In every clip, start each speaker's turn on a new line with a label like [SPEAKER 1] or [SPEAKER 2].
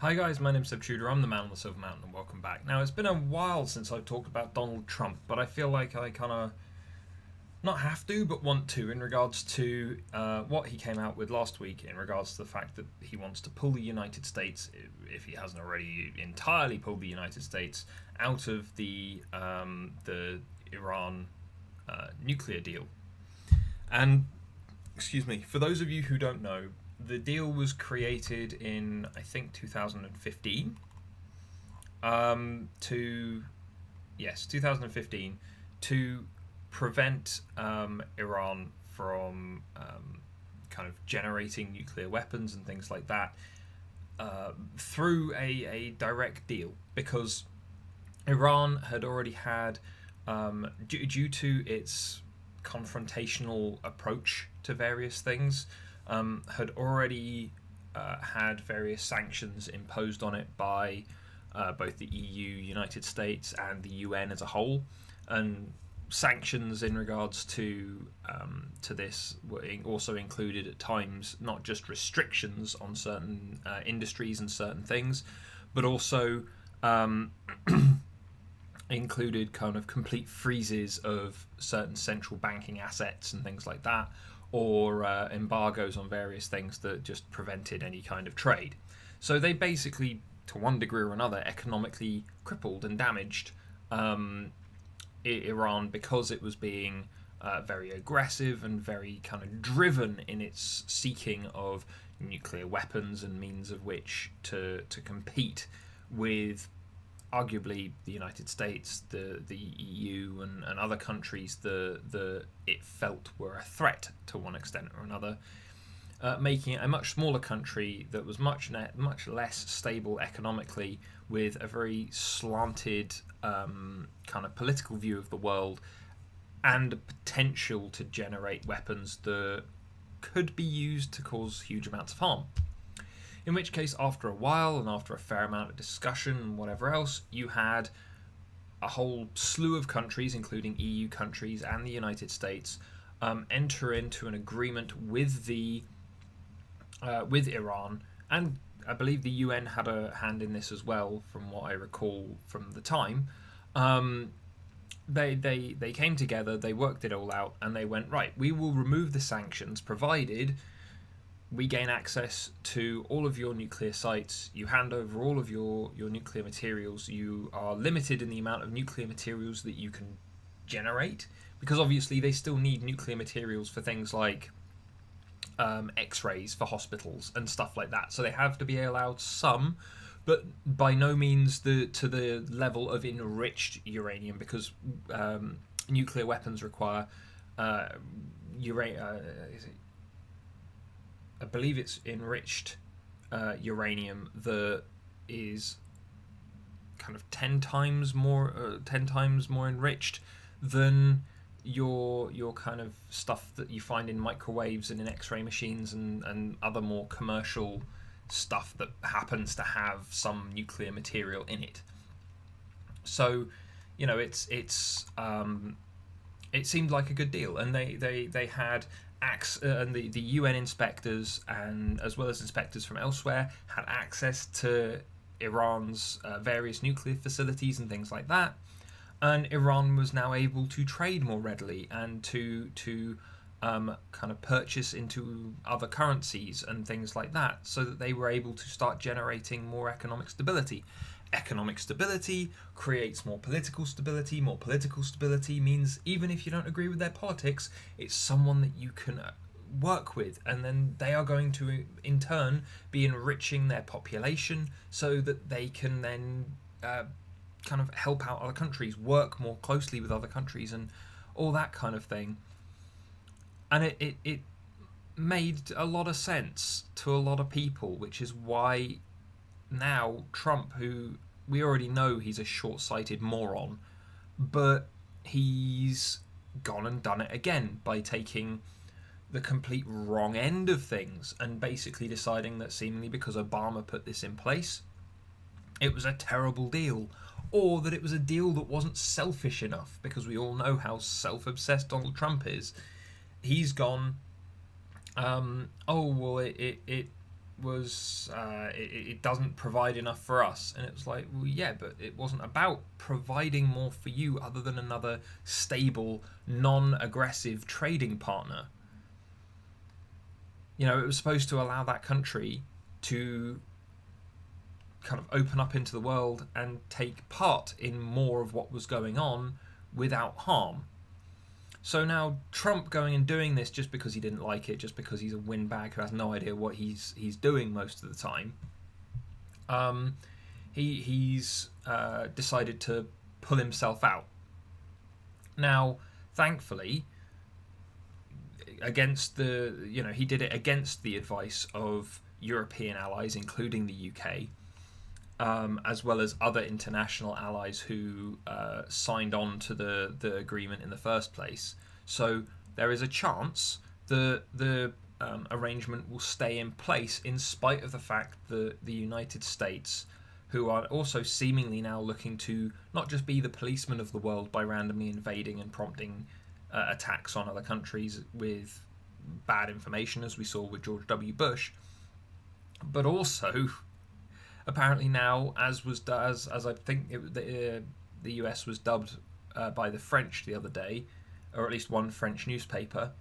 [SPEAKER 1] Hi guys, my name's Seb Tudor, I'm the man on the Silver Mountain, and welcome back. Now, it's been a while since I've talked about Donald Trump, but I feel like I kind of, not have to, but want to, in regards to what he came out with last week, in regards to the fact that he wants to pull the United States, if he hasn't already entirely pulled the United States, out of the Iran nuclear deal. And, excuse me, for those of you who don't know, the deal was created in, I think, 2015. 2015, to prevent Iran from kind of generating nuclear weapons and things like that through a direct deal, because Iran had already had, due to its confrontational approach to various things, had already had various sanctions imposed on it by both the EU, United States, and the UN as a whole. And sanctions in regards to this were also included at times not just restrictions on certain industries and certain things, but also included kind of complete freezes of certain central banking assets and things like that, or embargoes on various things that just prevented any kind of trade. So they basically, to one degree or another, economically crippled and damaged Iran, because it was being very aggressive and very kind of driven in its seeking of nuclear weapons and means of which to compete with arguably the United States, the EU, and other countries that it felt were a threat to one extent or another, making it a much smaller country that was much less stable economically, with a very slanted kind of political view of the world, and potential to generate weapons that could be used to cause huge amounts of harm. In which case, after a while, and after a fair amount of discussion and whatever else, you had a whole slew of countries, including EU countries and the United States, enter into an agreement with Iran, and I believe the UN had a hand in this as well, from what I recall from the time. They came together, they worked it all out, and they went, right, we will remove the sanctions provided we gain access to all of your nuclear sites, you hand over all of your nuclear materials, you are limited in the amount of nuclear materials that you can generate, because obviously they still need nuclear materials for things like x-rays for hospitals and stuff like that, so they have to be allowed some, but by no means to the level of enriched uranium, because nuclear weapons require I believe it's enriched uranium that is kind of 10 times more enriched than your kind of stuff that you find in microwaves and in X-ray machines and other more commercial stuff that happens to have some nuclear material in it. So, it seemed like a good deal, and they had and the UN inspectors, and as well as inspectors from elsewhere, had access to Iran's various nuclear facilities and things like that, and Iran was now able to trade more readily and to kind of purchase into other currencies and things like that, so that they were able to start generating more economic stability. Economic stability creates more political stability. More political stability means, even if you don't agree with their politics, it's someone that you can work with, and then they are going to in turn be enriching their population, so that they can then kind of help out other countries, work more closely with other countries, and all that kind of thing. And it made a lot of sense to a lot of people, which is why now Trump, who we already know he's a short-sighted moron, but he's gone and done it again by taking the complete wrong end of things and basically deciding that, seemingly because Obama put this in place, it was a terrible deal, or that it was a deal that wasn't selfish enough, because we all know how self-obsessed Donald Trump is. He's gone, oh well, it was it doesn't provide enough for us. And it was like, well, yeah, but it wasn't about providing more for you other than another stable, non-aggressive trading partner. You know, it was supposed to allow that country to kind of open up into the world and take part in more of what was going on without harm. So now Trump going and doing this just because he didn't like it, just because he's a windbag who has no idea what he's doing most of the time, he's decided to pull himself out. Now, thankfully, he did it against the advice of European allies, including the UK, as well as other international allies who signed on to the agreement in the first place. So there is a chance that the arrangement will stay in place in spite of the fact that the United States, who are also seemingly now looking to not just be the policeman of the world by randomly invading and prompting attacks on other countries with bad information, as we saw with George W. Bush, but also apparently now, as I think the US was dubbed by the French the other day, or at least one French newspaper,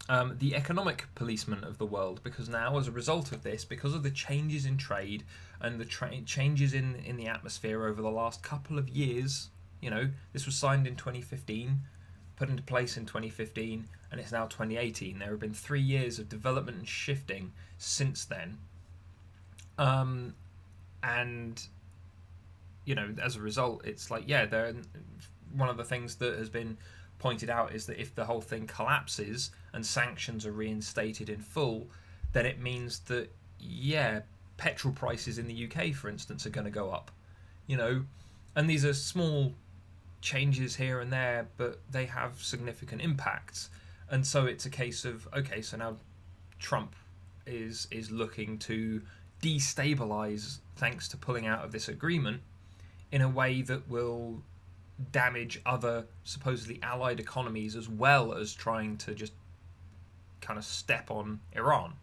[SPEAKER 1] the economic policeman of the world, because now, as a result of this, because of the changes in trade and the changes in the atmosphere over the last couple of years, this was signed in 2015, put into place in 2015, and it's now 2018. There have been 3 years of development and shifting since then. And as a result, it's like, one of the things that has been pointed out is that if the whole thing collapses and sanctions are reinstated in full, then it means that petrol prices in the UK, for instance, are going to go up. And these are small changes here and there, but they have significant impacts. And so it's a case of, okay, so now Trump is looking to destabilize, thanks to pulling out of this agreement, in a way that will damage other supposedly allied economies, as well as trying to just kind of step on Iran.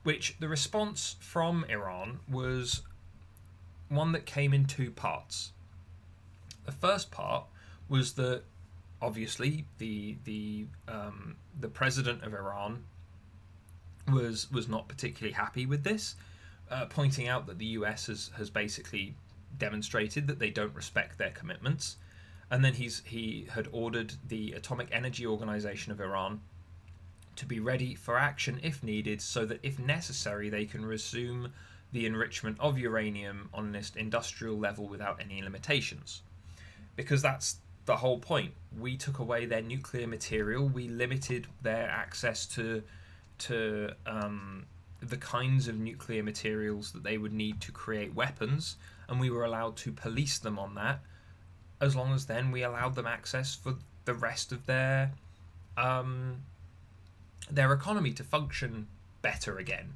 [SPEAKER 1] Which the response from Iran was one that came in 2 parts. The first part was that obviously the president of Iran was not particularly happy with this, pointing out that the US has basically demonstrated that they don't respect their commitments, and then he had ordered the Atomic Energy Organization of Iran to be ready for action if needed, so that if necessary they can resume the enrichment of uranium on an industrial level without any limitations. Because that's the whole point. We took away their nuclear material, we limited their access to the kinds of nuclear materials that they would need to create weapons, and we were allowed to police them on that, as long as then we allowed them access for the rest of their economy to function better again,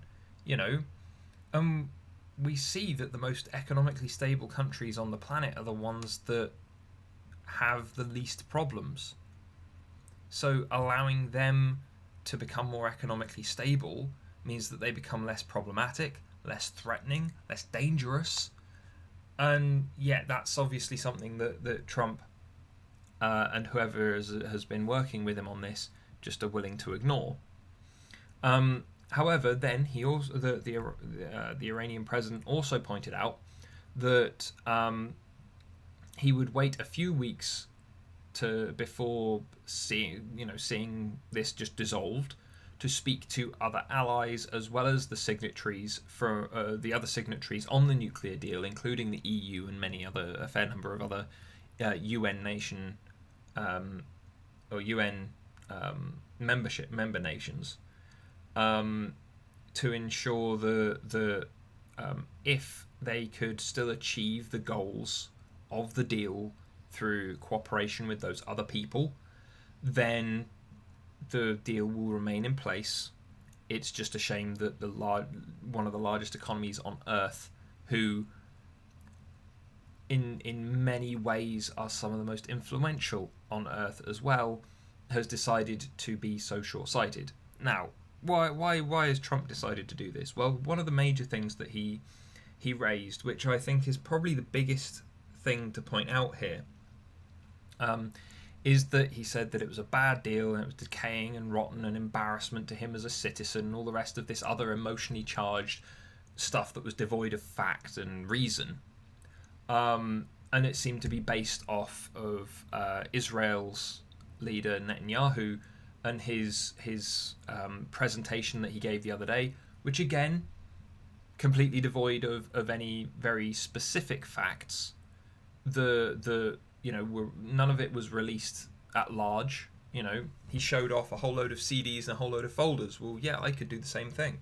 [SPEAKER 1] we see that the most economically stable countries on the planet are the ones that have the least problems. So allowing them to become more economically stable means that they become less problematic, less threatening, less dangerous. And that's obviously something that Trump and whoever has been working with him on this just are willing to ignore. However, then he also the Iranian president also pointed out that he would wait a few weeks before seeing this just dissolved, to speak to other allies, as well as the signatories for the other signatories on the nuclear deal, including the EU and a fair number of other UN nation or UN member nations, to ensure that if they could still achieve the goals of the deal through cooperation with those other people, then the deal will remain in place. It's just a shame that one of the largest economies on Earth, who in many ways are some of the most influential on Earth as well, has decided to be so short-sighted. Now, why has Trump decided to do this? Well, one of the major things that he raised, which I think is probably the biggest thing to point out here, is that he said that it was a bad deal and it was decaying and rotten and embarrassment to him as a citizen, and all the rest of this other emotionally charged stuff that was devoid of fact and reason. And it seemed to be based off of Israel's leader Netanyahu and his presentation that he gave the other day, which again, completely devoid of any very specific facts. None of it was released at large. He showed off a whole load of CDs and a whole load of folders. Well, yeah, I could do the same thing.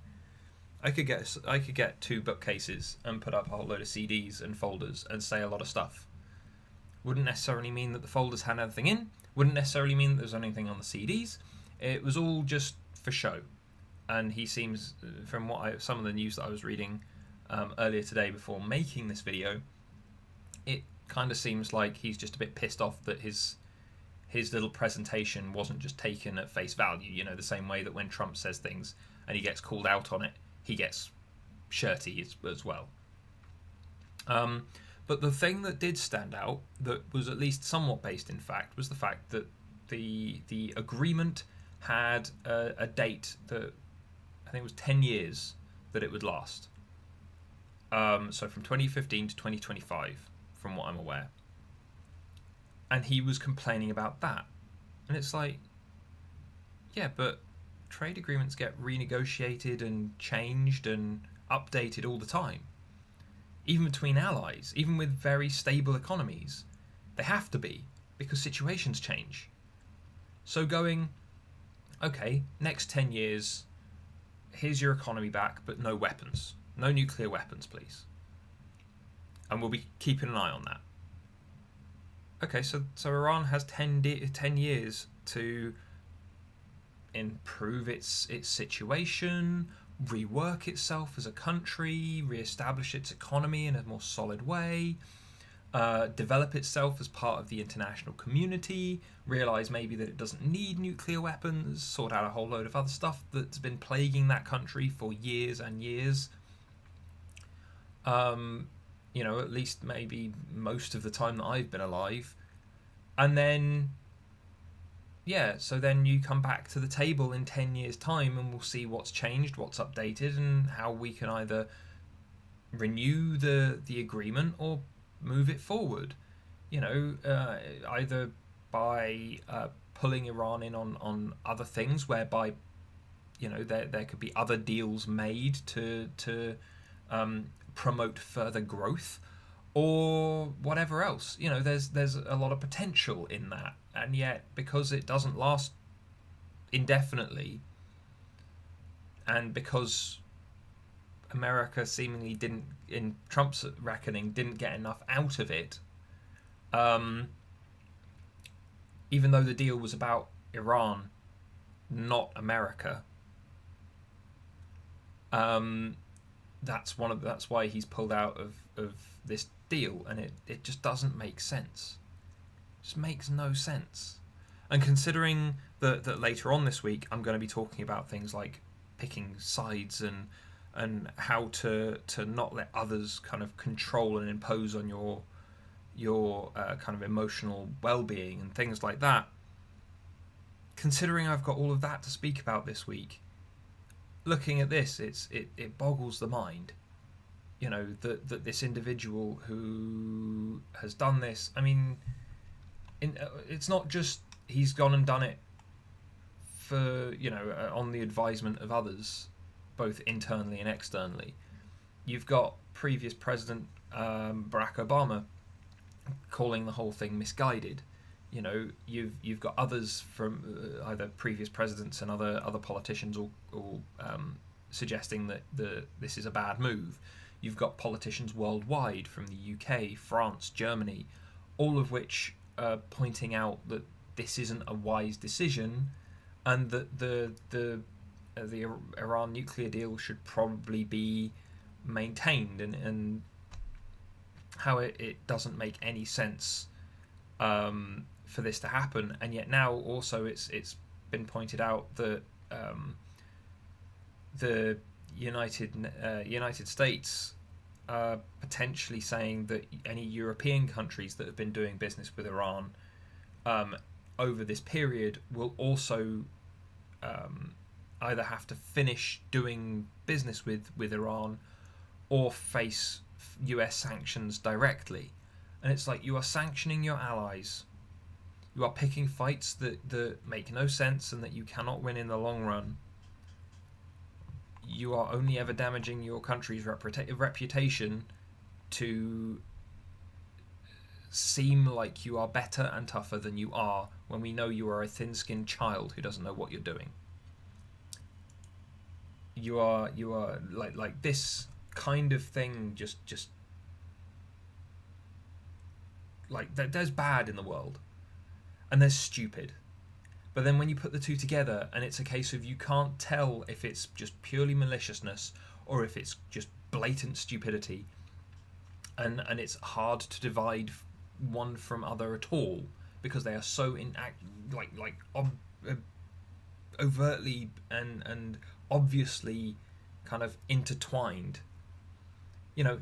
[SPEAKER 1] I could get 2 bookcases and put up a whole load of CDs and folders and say a lot of stuff. Wouldn't necessarily mean that the folders had anything in. Wouldn't necessarily mean that there was anything on the CDs. It was all just for show. And he seems, from some of the news that I was reading earlier today before making this video, it kind of seems like he's just a bit pissed off that his little presentation wasn't just taken at face value. The same way that when Trump says things and he gets called out on it, he gets shirty as well. But the thing that did stand out, that was at least somewhat based in fact, was the fact that the agreement had a date that I think it was 10 years that it would last. So from 2015 to 2025, from what I'm aware. And he was complaining about that. And it's like, yeah, but trade agreements get renegotiated and changed and updated all the time. Even between allies, even with very stable economies. They have to be, because situations change. So going, okay, next 10 years, here's your economy back, but no weapons. No nuclear weapons, please. And we'll be keeping an eye on that. Okay, so Iran has 10 years to improve its situation, rework itself as a country, re-establish its economy in a more solid way, develop itself as part of the international community, realise maybe that it doesn't need nuclear weapons, sort out a whole load of other stuff that's been plaguing that country for years and years. At least maybe most of the time that I've been alive. And then, so then you come back to the table in 10 years' time and we'll see what's changed, what's updated, and how we can either renew the agreement or move it forward. Either by pulling Iran in on other things, whereby, there could be other deals made to promote further growth, or whatever else. There's a lot of potential in that, and yet because it doesn't last indefinitely, and because America seemingly didn't, in Trump's reckoning, didn't get enough out of it, even though the deal was about Iran, not America. That's why he's pulled out of this deal, and it just doesn't make sense. It just makes no sense. And considering that later on this week I'm going to be talking about things like picking sides and how to not let others kind of control and impose on your kind of emotional well-being and things like that. Considering I've got all of that to speak about this week, looking at this, it boggles the mind. That this individual who has done this, I mean, it's not just he's gone and done it for, on the advisement of others, both internally and externally. You've got previous President Barack Obama calling the whole thing misguided. You've got others from either previous presidents and other politicians all suggesting that this is a bad move. You've got politicians worldwide from the UK, France, Germany, all of which are pointing out that this isn't a wise decision, and that the Iran nuclear deal should probably be maintained, and how it doesn't make any sense for this to happen. And yet now also it's been pointed out that the United States potentially saying that any European countries that have been doing business with Iran um, over this period will also either have to finish doing business with Iran or face US sanctions directly. And it's like, you are sanctioning your allies. You are picking fights that make no sense and that you cannot win in the long run. You are only ever damaging your country's reputation to seem like you are better and tougher than you are, when we know you are a thin-skinned child who doesn't know what you're doing. You are like this kind of thing. Just like there's bad in the world, and there's stupid. But then when you put the two together, and it's a case of, you can't tell if it's just purely maliciousness or if it's just blatant stupidity, and it's hard to divide one from other at all, because they are so overtly and obviously kind of intertwined. You know,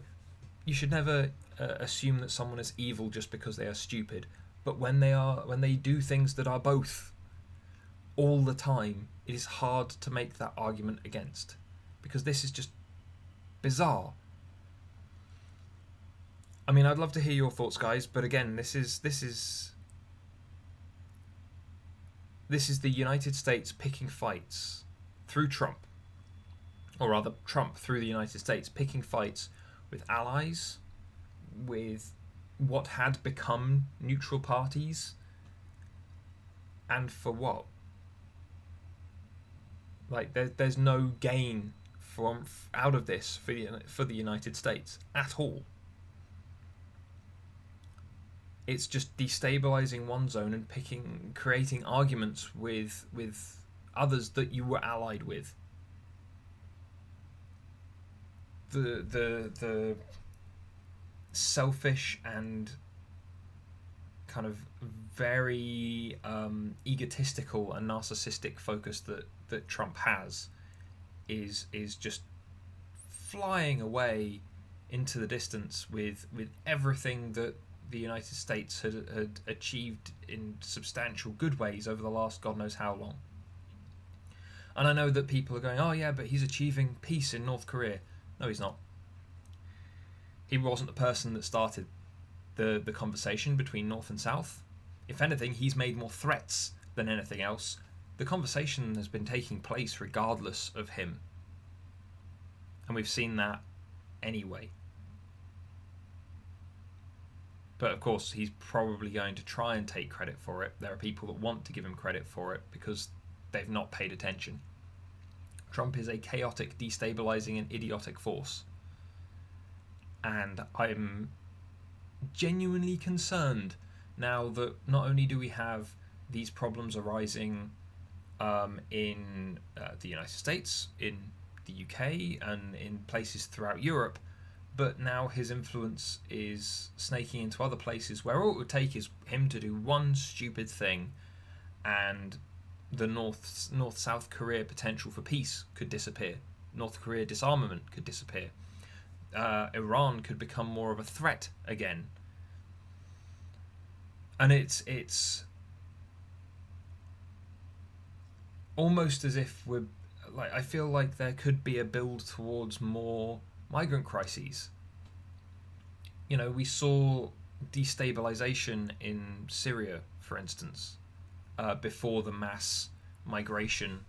[SPEAKER 1] you should never assume that someone is evil just because they are stupid. But when they do things that are both all the time, it is hard to make that argument against, because this is just bizarre. I mean, I'd love to hear your thoughts, guys, but again, this is the United States picking fights through Trump, or rather Trump through the United States picking fights with allies, with what had become neutral parties, and for what? Like, there's no gain out of this for the United States at all. It's just destabilizing one zone and creating arguments with others that you were allied with. The selfish and kind of very egotistical and narcissistic focus that Trump has is just flying away into the distance with everything that the United States had achieved in substantial good ways over the last God knows how long. And I know that people are going, oh yeah, but he's achieving peace in North Korea. No, he's not. He wasn't the person that started the conversation between North and South. If anything, he's made more threats than anything else. The conversation has been taking place regardless of him. And we've seen that anyway. But of course, he's probably going to try and take credit for it. There are people that want to give him credit for it because they've not paid attention. Trump is a chaotic, destabilizing, and idiotic force. And I'm genuinely concerned now that not only do we have these problems arising in the United States, in the UK, and in places throughout Europe, but now his influence is snaking into other places where all it would take is him to do one stupid thing, and the North-South Korea potential for peace could disappear. North Korea disarmament could disappear. Iran could become more of a threat again. And it's almost as if I feel like there could be a build towards more migrant crises. You know, we saw destabilization in Syria, for instance, before the mass migration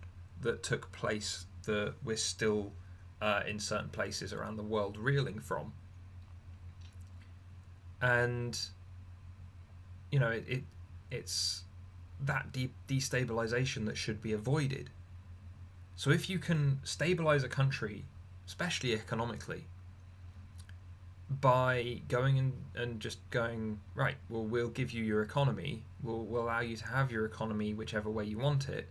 [SPEAKER 1] that took place that we're still in certain places around the world reeling from. And you know, it's that destabilization that should be avoided. So if you can stabilize a country, especially economically, by going and just going, right, well, we'll give you your economy, we'll allow you to have your economy whichever way you want it,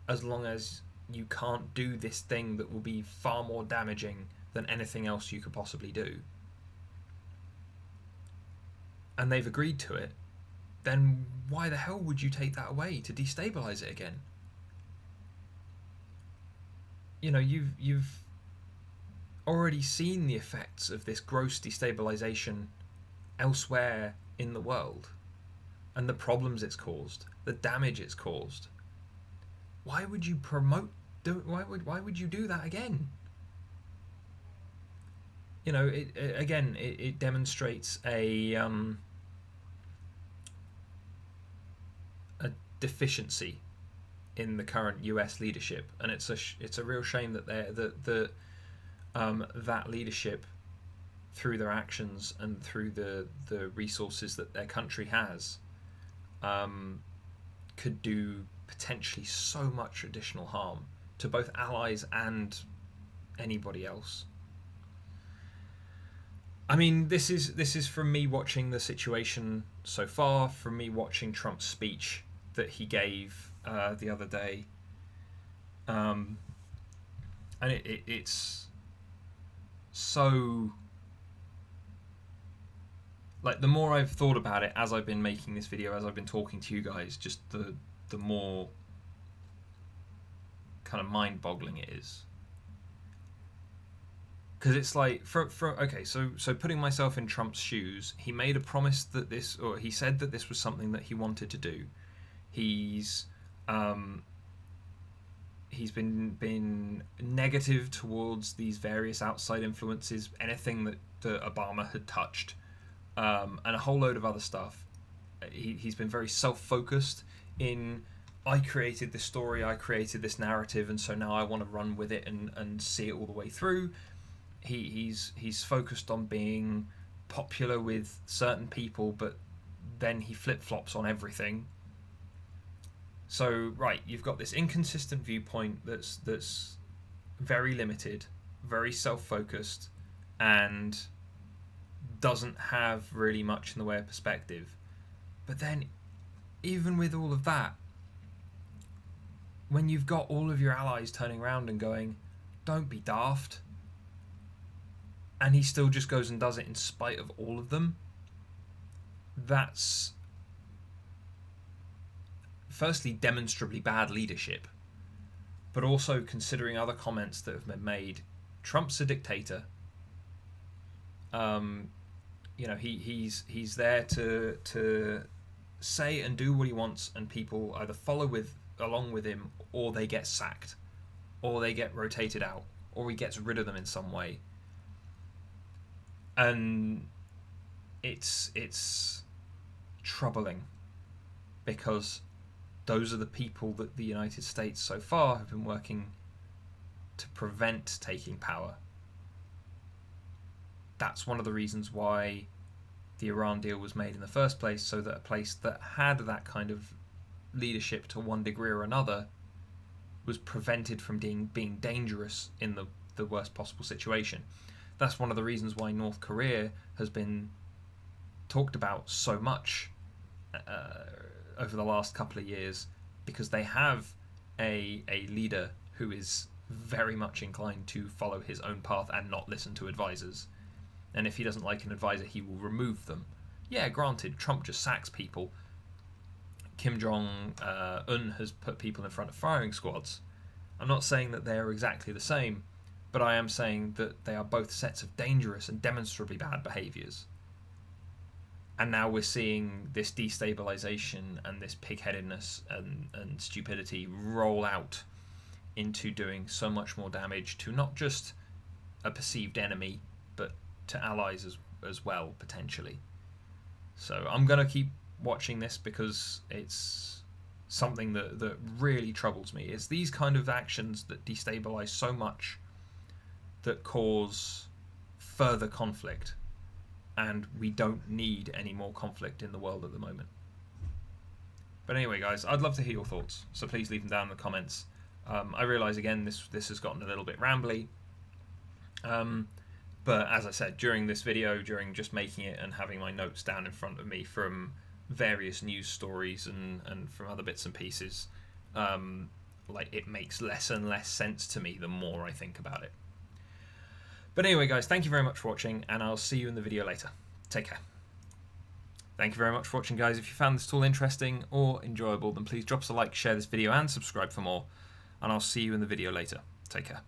[SPEAKER 1] as long as you can't do this thing that will be far more damaging than anything else you could possibly do. And they've agreed to it, then why the hell would you take that away to destabilize it again? you've already seen the effects of this gross destabilization elsewhere in the world, and the problems it's caused, the damage it's caused. Why would you why would you do that again? It demonstrates a deficiency in the current US leadership, and it's a real shame that that leadership, through their actions and through the resources that their country has, could do potentially so much additional harm to both allies and anybody else. I mean, this is from me watching the situation so far, from me watching Trump's speech that he gave the other day, and it's so, like, the more I've thought about it as I've been making this video, as I've been talking to you guys, just the more kind of mind-boggling it is. Because it's like, okay, so putting myself in Trump's shoes, he made a promise that he said that this was something that he wanted to do. He's been negative towards these various outside influences, anything that Obama had touched, and a whole load of other stuff. He's been very self-focused in, I created this story, I created this narrative, and so now I want to run with it and see it all the way through. He's focused on being popular with certain people, but then he flip-flops on everything. So, right, you've got this inconsistent viewpoint that's very limited, very self-focused, and doesn't have really much in the way of perspective. But then, even with all of that, when you've got all of your allies turning around and going, don't be daft, and he still just goes and does it in spite of all of them, that's firstly demonstrably bad leadership, but also, considering other comments that have been made, Trump's a dictator. He's there to say and do what he wants, and people either follow along with him, or they get sacked, or they get rotated out, or he gets rid of them in some way. And it's troubling, because those are the people that the United States so far have been working to prevent taking power. That's one of the reasons why the Iran deal was made in the first place, so that a place that had that kind of leadership to one degree or another was prevented from being dangerous in the worst possible situation. That's one of the reasons why North Korea has been talked about so much over the last couple of years, because they have a leader who is very much inclined to follow his own path and not listen to advisors. And if he doesn't like an advisor, he will remove them. Yeah, granted, Trump just sacks people. Kim Jong-un has put people in front of firing squads. I'm not saying that they are exactly the same, but I am saying that they are both sets of dangerous and demonstrably bad behaviours. And now we're seeing this destabilisation and this pig-headedness and stupidity roll out into doing so much more damage to not just a perceived enemy, but to allies as well, potentially. So I'm going to keep watching this, because it's something that really troubles me. It's these kind of actions that destabilise so much, that cause further conflict, and we don't need any more conflict in the world at the moment. But anyway, guys, I'd love to hear your thoughts, so please leave them down in the comments. I realise, again, this has gotten a little bit rambly, but as I said, during this video, during just making it and having my notes down in front of me from various news stories and from other bits and pieces, it makes less and less sense to me the more I think about it. But anyway, guys, thank you very much for watching, and I'll see you in the video later. Take care. Thank you very much for watching, guys. If you found this at all interesting or enjoyable, then please drop us a like, share this video, and subscribe for more. And I'll see you in the video later. Take care.